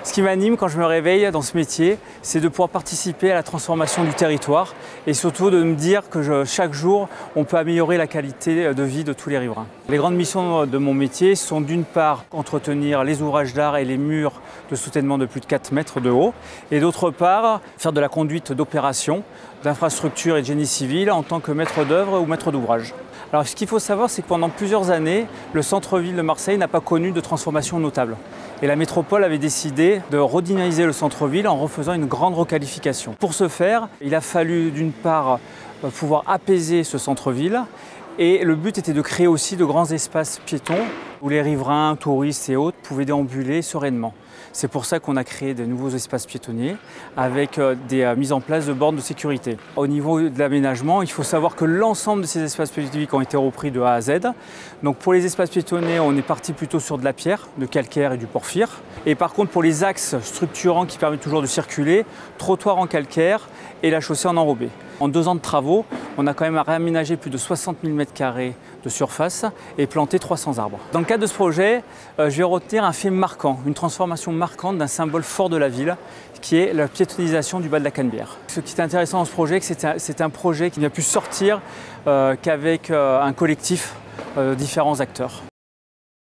Ce qui m'anime quand je me réveille dans ce métier, c'est de pouvoir participer à la transformation du territoire et surtout de me dire que chaque jour, on peut améliorer la qualité de vie de tous les riverains. Les grandes missions de mon métier sont d'une part entretenir les ouvrages d'art et les murs de soutènement de plus de 4 mètres de haut et d'autre part faire de la conduite d'opérations, d'infrastructures et de génie civil en tant que maître d'œuvre ou maître d'ouvrage. Alors ce qu'il faut savoir, c'est que pendant plusieurs années, le centre-ville de Marseille n'a pas connu de transformation notable. Et la métropole avait décidé de redynamiser le centre-ville en refaisant une grande requalification. Pour ce faire, il a fallu d'une part pouvoir apaiser ce centre-ville et le but était de créer aussi de grands espaces piétons où les riverains, touristes et autres pouvaient déambuler sereinement. C'est pour ça qu'on a créé de nouveaux espaces piétonniers avec des mises en place de bornes de sécurité. Au niveau de l'aménagement, il faut savoir que l'ensemble de ces espaces piétonniers ont été repris de A à Z. Donc pour les espaces piétonniers, on est parti plutôt sur de la pierre, de calcaire et du porphyre. Et par contre, pour les axes structurants qui permettent toujours de circuler, trottoir en calcaire et la chaussée en enrobé. En 2 ans de travaux, on a quand même réaménagé plus de 60 000 m² de surface et planté 300 arbres. Dans le cadre de ce projet, je vais retenir un fait marquant, une transformation marquante d'un symbole fort de la ville, qui est la piétonisation du bas de la Canebière. Ce qui est intéressant dans ce projet, c'est que c'est un projet qui n'a pu sortir qu'avec un collectif de différents acteurs.